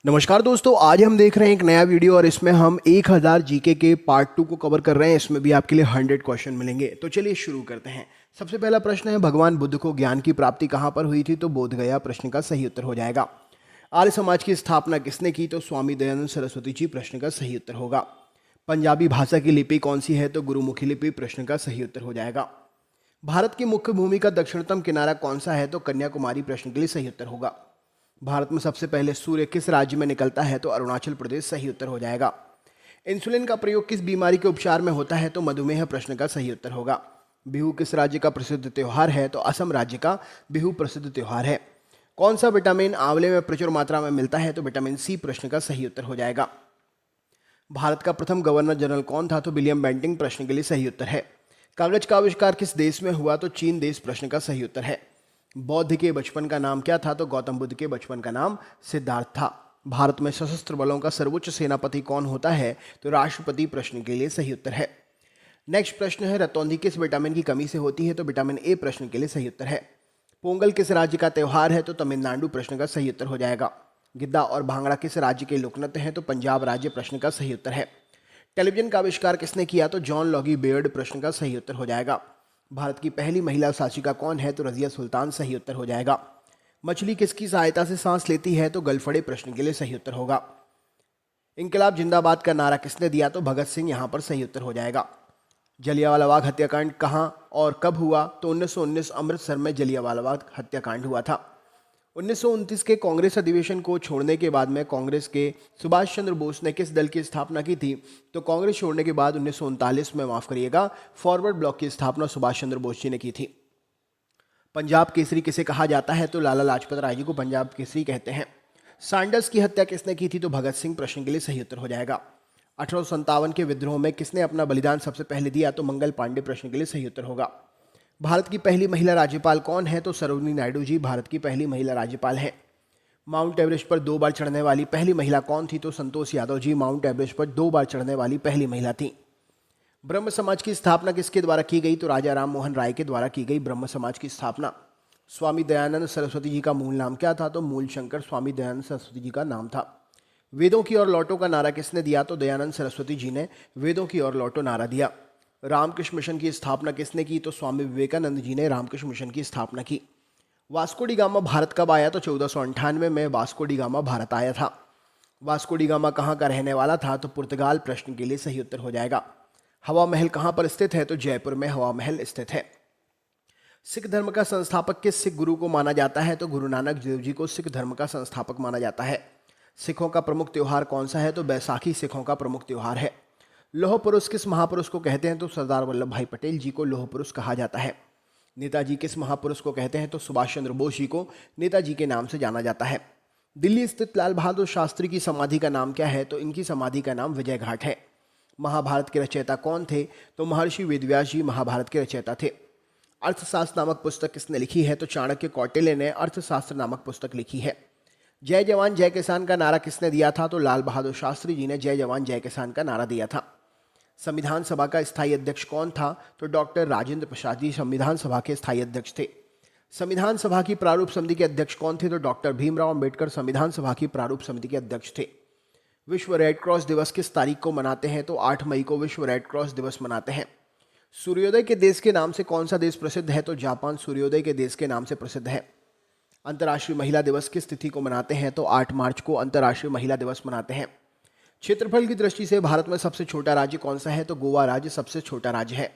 नमस्कार दोस्तों, आज हम देख रहे हैं एक नया वीडियो और इसमें हम 1000 जीके के पार्ट 2 को कवर कर रहे हैं। इसमें भी आपके लिए 100 क्वेश्चन मिलेंगे। तो चलिए शुरू करते हैं। सबसे पहला प्रश्न है, भगवान बुद्ध को ज्ञान की प्राप्ति कहाँ पर हुई थी? तो बोध गया प्रश्न का सही उत्तर हो जाएगा। आर्य समाज की स्थापना किसने की? तो स्वामी दयानंद सरस्वती जी प्रश्न का सही उत्तर होगा। पंजाबी भाषा की लिपि कौन सी है? तो गुरुमुखी लिपि प्रश्न का सही उत्तर हो जाएगा। भारत की मुख्य भूमि का दक्षिणतम किनारा कौन सा है? तो कन्याकुमारी प्रश्न के लिए सही उत्तर होगा। भारत में सबसे पहले सूर्य किस राज्य में निकलता है? तो अरुणाचल प्रदेश सही उत्तर हो जाएगा। इंसुलिन का प्रयोग किस बीमारी के उपचार में होता है? तो मधुमेह प्रश्न का सही उत्तर होगा। बिहू किस राज्य का प्रसिद्ध त्योहार है? तो असम राज्य का बिहू प्रसिद्ध त्योहार है। कौन सा विटामिन आंवले में प्रचुर मात्रा में मिलता है? तो विटामिन सी प्रश्न का सही उत्तर हो जाएगा। भारत का प्रथम गवर्नर जनरल कौन था? तो विलियम बेंटिंक प्रश्न के लिए सही उत्तर है। कागज का आविष्कार किस देश में हुआ? तो चीन देश प्रश्न का सही उत्तर है। बौद्ध के बचपन का नाम क्या था? तो गौतम बुद्ध के बचपन का नाम सिद्धार्थ था। भारत में सशस्त्र बलों का सर्वोच्च सेनापति कौन होता है? तो राष्ट्रपति प्रश्न के लिए सही उत्तर है। नेक्स्ट प्रश्न है, रतौंधी किस विटामिन की कमी से होती है? तो विटामिन ए प्रश्न के लिए सही उत्तर है। पोंगल किस राज्य का त्यौहार है? तो तमिलनाडु प्रश्न का सही उत्तर हो जाएगा। गिद्दा और भांगड़ा किस राज्य के लोकनृत्य हैं? तो पंजाब राज्य प्रश्न का सही उत्तर है। टेलीविजन का आविष्कार किसने किया? तो जॉन लॉगी बेयर्ड प्रश्न का सही उत्तर हो जाएगा। भारत की पहली महिला शासिका कौन है? तो रजिया सुल्तान सही उत्तर हो जाएगा। मछली किसकी सहायता से सांस लेती है? तो गलफड़े प्रश्न के लिए सही उत्तर होगा। इंकलाब जिंदाबाद का नारा किसने दिया? तो भगत सिंह यहां पर सही उत्तर हो जाएगा। जलियांवाला बाग हत्याकांड कहां और कब हुआ? तो 1919 अमृतसर में जलियांवाला बाग हत्याकांड हुआ था। 1929 के कांग्रेस अधिवेशन को छोड़ने के बाद में कांग्रेस के सुभाष चंद्र बोस ने किस दल की स्थापना की थी? तो कांग्रेस छोड़ने के बाद 1939 में, माफ करिएगा, फॉरवर्ड ब्लॉक की स्थापना सुभाष चंद्र बोस जी ने की थी। पंजाब केसरी किसे कहा जाता है? तो लाला लाजपत राय जी को पंजाब केसरी कहते हैं। सैंडर्स की हत्या किसने की थी? तो भगत सिंह प्रश्न के लिए सही उत्तर हो जाएगा। 1857 के विद्रोह में किसने अपना बलिदान सबसे पहले दिया? तो मंगल पांडे प्रश्न के लिए सही उत्तर होगा। भारत की पहली महिला राज्यपाल कौन है? तो सरोजिनी नायडू जी भारत की पहली महिला राज्यपाल है। माउंट एवरेस्ट पर 2 बार चढ़ने वाली पहली महिला कौन थी? तो संतोष यादव जी माउंट एवरेस्ट पर 2 बार चढ़ने वाली पहली महिला थी। ब्रह्म समाज की स्थापना किसके द्वारा की गई? तो राजा राम मोहन राय के द्वारा की गई ब्रह्म समाज की स्थापना। स्वामी दयानंद सरस्वती जी का मूल नाम क्या था? तो मूल शंकर स्वामी दयानंद सरस्वती जी का नाम था। वेदों की ओर लौटो का नारा किसने दिया? तो दयानंद सरस्वती जी ने वेदों की ओर लौटो नारा दिया। रामकृष्ण मिशन की स्थापना किसने की? तो स्वामी विवेकानंद जी ने रामकृष्ण मिशन की स्थापना की। वास्को डी गामा भारत कब आया? तो 1498 में वास्को डी गामा भारत आया था। वास्को डी गामा कहाँ का रहने वाला था? तो पुर्तगाल प्रश्न के लिए सही उत्तर हो जाएगा। हवा महल कहाँ पर स्थित है? तो जयपुर में हवा महल स्थित है। सिख धर्म का संस्थापक किस सिख गुरु को माना जाता है? तो गुरु नानक देव जी को सिख धर्म का संस्थापक माना जाता है। सिखों का प्रमुख त्योहार कौन सा है? तो बैसाखी सिखों का प्रमुख त्योहार है। लौह पुरुष किस महापुरुष को कहते हैं? तो सरदार वल्लभ भाई पटेल जी को लौह पुरुष कहा जाता है। नेताजी किस महापुरुष को कहते हैं? तो सुभाष चंद्र बोस जी को नेताजी के नाम से जाना जाता है। दिल्ली स्थित लाल बहादुर शास्त्री की समाधि का नाम क्या है? तो इनकी समाधि का नाम विजय घाट है। महाभारत के रचयिता कौन थे? तो महर्षि वेदव्यास जी महाभारत के रचयिता थे। अर्थशास्त्र नामक पुस्तक किसने लिखी है? तो चाणक्य कौटिल्य ने अर्थशास्त्र नामक पुस्तक लिखी है। जय जवान जय किसान का नारा किसने दिया था? तो लाल बहादुर शास्त्री जी ने जय जवान जय किसान का नारा दिया था। संविधान सभा का स्थायी अध्यक्ष कौन था? तो डॉक्टर राजेंद्र प्रसाद जी संविधान सभा के स्थायी अध्यक्ष थे। संविधान सभा की प्रारूप समिति के अध्यक्ष कौन थे? तो डॉक्टर भीमराव अंबेडकर संविधान सभा की प्रारूप समिति के अध्यक्ष थे। विश्व रेड क्रॉस दिवस किस तारीख को मनाते हैं? तो 8 मई को विश्व रेड क्रॉस दिवस मनाते हैं। सूर्योदय के देश के नाम से कौन सा देश प्रसिद्ध है? तो जापान सूर्योदय के देश के नाम से प्रसिद्ध है। अंतर्राष्ट्रीय महिला दिवस किस तिथि को मनाते हैं? तो 8 मार्च को अंतर्राष्ट्रीय महिला दिवस मनाते हैं। क्षेत्रफल की दृष्टि से भारत में सबसे छोटा राज्य कौन सा है? तो गोवा राज्य सबसे छोटा राज्य है।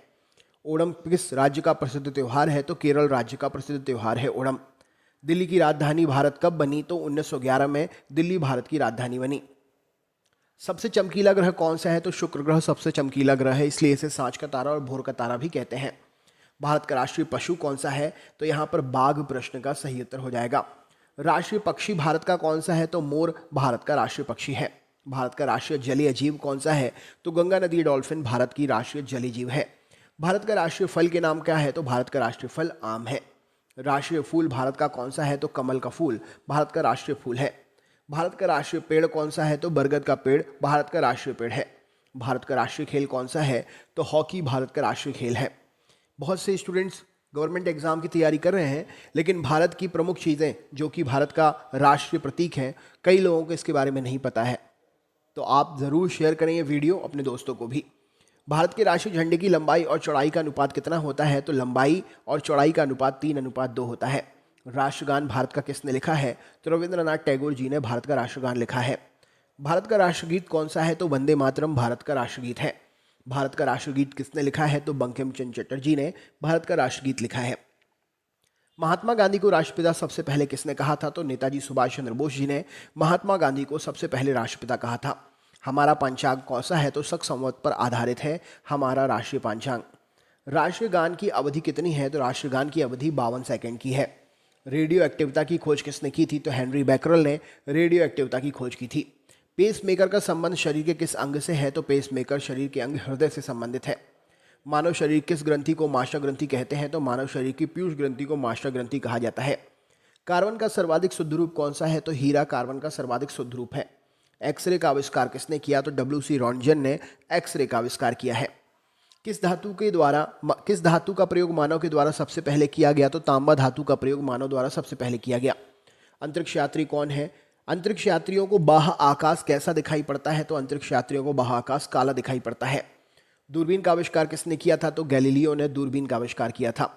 ओणम किस राज्य का प्रसिद्ध त्योहार है? तो केरल राज्य का प्रसिद्ध त्योहार है ओणम। दिल्ली की राजधानी भारत कब बनी? तो 1911 में दिल्ली भारत की राजधानी बनी। सबसे चमकीला ग्रह कौन सा है? तो शुक्र ग्रह सबसे चमकीला ग्रह है, इसलिए इसे सांझ का तारा और भोर का तारा भी कहते हैं। भारत का राष्ट्रीय पशु कौन सा है? तो यहाँ पर बाघ प्रश्न का सही उत्तर हो जाएगा। राष्ट्रीय पक्षी भारत का कौन सा है? तो मोर भारत का राष्ट्रीय पक्षी है। भारत का राष्ट्रीय जलीय जीव कौन सा है? तो गंगा नदी डॉल्फिन भारत की राष्ट्रीय जलीय जीव है। भारत का राष्ट्रीय फल के नाम क्या है? तो भारत का राष्ट्रीय फल आम है। राष्ट्रीय फूल भारत का कौन सा है? तो कमल का फूल भारत का राष्ट्रीय फूल है। भारत का राष्ट्रीय पेड़ कौन सा है? तो बरगद का पेड़ भारत का राष्ट्रीय पेड़ है। भारत का राष्ट्रीय खेल कौन सा है? तो हॉकी भारत का राष्ट्रीय खेल है। बहुत से स्टूडेंट्स गवर्नमेंट एग्जाम की तैयारी कर रहे हैं, लेकिन भारत की प्रमुख चीज़ें जो कि भारत का राष्ट्रीय प्रतीक है, कई लोगों को इसके बारे में नहीं पता है। तो आप ज़रूर शेयर करें ये वीडियो अपने दोस्तों को भी। भारत के राष्ट्रीय झंडे की लंबाई और चौड़ाई का अनुपात कितना होता है? तो लंबाई और चौड़ाई का अनुपात 3:2 होता है। राष्ट्रगान भारत का किसने लिखा है? तो रविंद्रनाथ टैगोर जी ने भारत का राष्ट्रगान लिखा है। भारत का राष्ट्रगीत कौन सा है? तो वंदे मातरम भारत का राष्ट्रगीत है। भारत का राष्ट्रगीत किसने लिखा है? तो बंकिम चंद्र चटर्जी ने भारत का राष्ट्रगीत लिखा है। महात्मा गांधी को राष्ट्रपिता सबसे पहले किसने कहा था? तो नेताजी सुभाष चंद्र बोस जी ने महात्मा गांधी को सबसे पहले राष्ट्रपिता कहा था। हमारा पंचांग कौन सा है? तो शक संवत पर आधारित है हमारा राष्ट्रीय पंचांग। राष्ट्रगान की अवधि कितनी है? तो राष्ट्रगान की अवधि 52 सेकंड की है। रेडियो एक्टिविटा की खोज किसने की थी? तो हेनरी बैकरल ने रेडियो एक्टिविटा की खोज की थी। पेस मेकर का संबंध शरीर के किस अंग से है? तो पेस मेकर शरीर के अंग हृदय से संबंधित है। मानव शरीर किस ग्रंथि को मास्टर ग्रंथि कहते हैं? तो मानव शरीर की पीयूष ग्रंथि को मास्टर ग्रंथि कहा जाता है। कार्बन का सर्वाधिक शुद्ध रूप कौन सा है? तो हीरा कार्बन का सर्वाधिक शुद्ध रूप है। एक्सरे का आविष्कार किसने किया? तो डब्ल्यू.सी. रॉन्टजन ने एक्सरे का आविष्कार किया है। किस धातु का प्रयोग मानव के द्वारा सबसे पहले किया गया? तो तांबा धातु का प्रयोग मानव द्वारा सबसे पहले किया गया। अंतरिक्ष यात्री कौन है? अंतरिक्ष यात्रियों को बाह्य आकाश कैसा दिखाई पड़ता है? तो अंतरिक्ष यात्रियों को बाह्य आकाश काला दिखाई पड़ता है। दूरबीन का आविष्कार किसने किया था? तो गैलीलियो ने दूरबीन का आविष्कार किया था।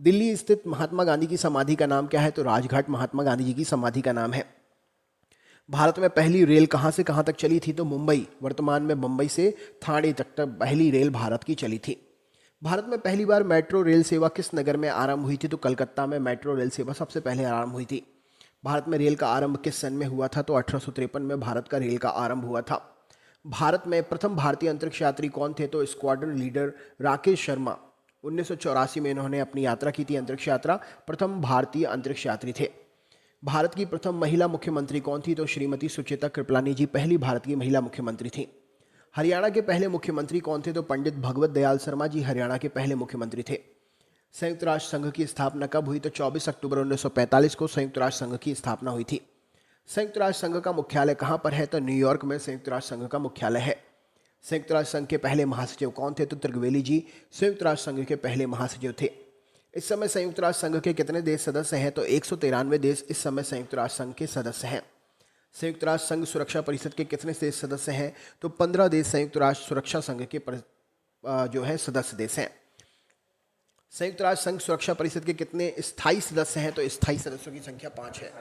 दिल्ली स्थित महात्मा गांधी की समाधि का नाम क्या है? तो राजघाट महात्मा गांधी जी की समाधि का नाम है। भारत में पहली रेल कहां से कहां तक चली थी? तो मुंबई, वर्तमान में मुंबई से ठाणे तक पहली रेल भारत की चली थी। भारत में पहली बार मेट्रो रेल सेवा किस नगर में आरंभ हुई थी? तो कलकत्ता में मेट्रो रेल सेवा सबसे पहले आरंभ हुई थी। भारत में रेल का आरंभ किस सन में हुआ था? तो 1853 में भारत का रेल का आरंभ हुआ था। भारत में प्रथम भारतीय अंतरिक्ष यात्री कौन थे? तो स्क्वाड्रन लीडर राकेश शर्मा। 1984 में इन्होंने अपनी यात्रा की थी, अंतरिक्ष यात्रा। प्रथम भारतीय अंतरिक्ष यात्री थे। भारत की प्रथम महिला मुख्यमंत्री कौन थी? तो श्रीमती सुचेता कृपलानी जी पहली भारतीय महिला मुख्यमंत्री थी। हरियाणा के पहले मुख्यमंत्री कौन थे? तो पंडित भगवत दयाल शर्मा जी हरियाणा के पहले मुख्यमंत्री थे। संयुक्त राष्ट्र संघ की स्थापना कब हुई? तो 24 अक्टूबर 1945 को संयुक्त राष्ट्र संघ की स्थापना हुई थी। संयुक्त राष्ट्र संघ का मुख्यालय कहाँ पर है? तो न्यूयॉर्क में संयुक्त राष्ट्र संघ का मुख्यालय है। संयुक्त राष्ट्र संघ के पहले महासचिव कौन थे? तो त्रिवेली जी संयुक्त राष्ट्र संघ के पहले महासचिव थे। इस समय संयुक्त राष्ट्र संघ के कितने देश सदस्य हैं? तो 193 देश इस समय संयुक्त राष्ट्र संघ के सदस्य हैं। संयुक्त राष्ट्र संघ सुरक्षा परिषद के कितने देश सदस्य हैं? तो 15 देश संयुक्त राष्ट्र सुरक्षा संघ के जो है सदस्य देश हैं। संयुक्त राष्ट्र संघ सुरक्षा परिषद के कितने स्थायी सदस्य हैं? तो स्थायी सदस्यों की संख्या 5 है।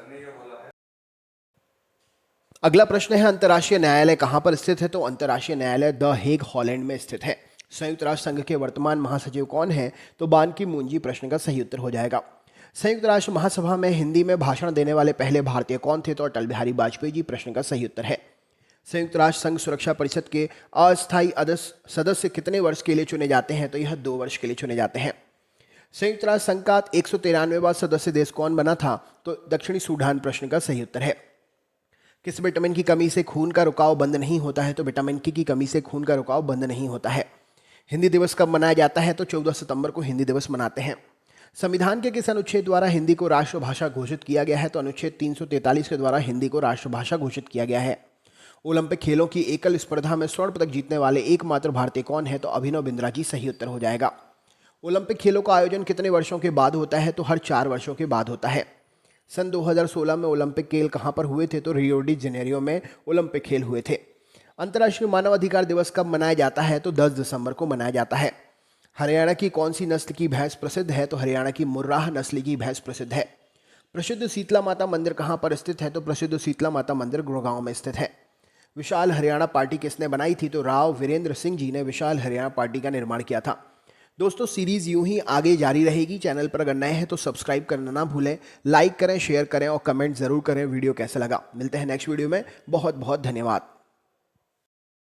अगला प्रश्न है, अंतर्राष्ट्रीय न्यायालय कहां पर स्थित है? तो अंतर्राष्ट्रीय न्यायालय द हेग हॉलैंड में स्थित है। संयुक्त राष्ट्र संघ के वर्तमान महासचिव कौन है? तो बान की मून जी प्रश्न का सही उत्तर हो जाएगा। संयुक्त राष्ट्र महासभा में हिंदी में भाषण देने वाले पहले भारतीय कौन थे? तो अटल बिहारी वाजपेयी जी प्रश्न का सही उत्तर है। संयुक्त राष्ट्र संघ सुरक्षा परिषद के अस्थायी सदस्य कितने वर्ष के लिए चुने जाते हैं? तो यह 2 वर्ष के लिए चुने जाते हैं। संयुक्त राष्ट्र संघ का 193वां सदस्य देश कौन बना था? तो दक्षिणी सूडान प्रश्न का सही उत्तर है। किस विटामिन की कमी से खून का रुकाव बंद नहीं होता है? तो विटामिन के की कमी से खून का रुकाव बंद नहीं होता है। हिंदी दिवस कब मनाया जाता है? तो 14 सितंबर को हिंदी दिवस मनाते हैं। संविधान के किस अनुच्छेद द्वारा हिंदी को राष्ट्रभाषा घोषित किया गया है? तो अनुच्छेद 343 के द्वारा हिंदी को राष्ट्रभाषा घोषित किया गया है। ओलंपिक खेलों की एकल स्पर्धा में स्वर्ण पदक जीतने वाले एकमात्र भारतीय कौन है? तो अभिनव बिंद्रा जी सही उत्तर हो जाएगा। ओलंपिक खेलों का आयोजन कितने वर्षों के बाद होता है? तो हर 4 वर्षों के बाद होता है। सन 2016 में ओलंपिक खेल कहां पर हुए थे? तो रियो डी जेनेरियो में ओलंपिक खेल हुए थे। अंतर्राष्ट्रीय मानवाधिकार दिवस कब मनाया जाता है? तो 10 दिसंबर को मनाया जाता है। हरियाणा की कौन सी नस्ल की भैंस प्रसिद्ध है? तो हरियाणा की मुर्राह नस्ल की भैंस प्रसिद्ध है। प्रसिद्ध शीतला माता मंदिर कहां पर स्थित है? तो प्रसिद्ध शीतला माता मंदिर गुड़गांव में स्थित है। विशाल हरियाणा पार्टी किसने बनाई थी? तो राव वीरेंद्र सिंह जी ने विशाल हरियाणा पार्टी का निर्माण किया था। दोस्तों, सीरीज यूं ही आगे जारी रहेगी। चैनल पर अगर नए हैं तो सब्सक्राइब करना ना भूलें, लाइक करें, शेयर करें और कमेंट जरूर करें वीडियो कैसा लगा। मिलते हैं नेक्स्ट वीडियो में। बहुत बहुत धन्यवाद।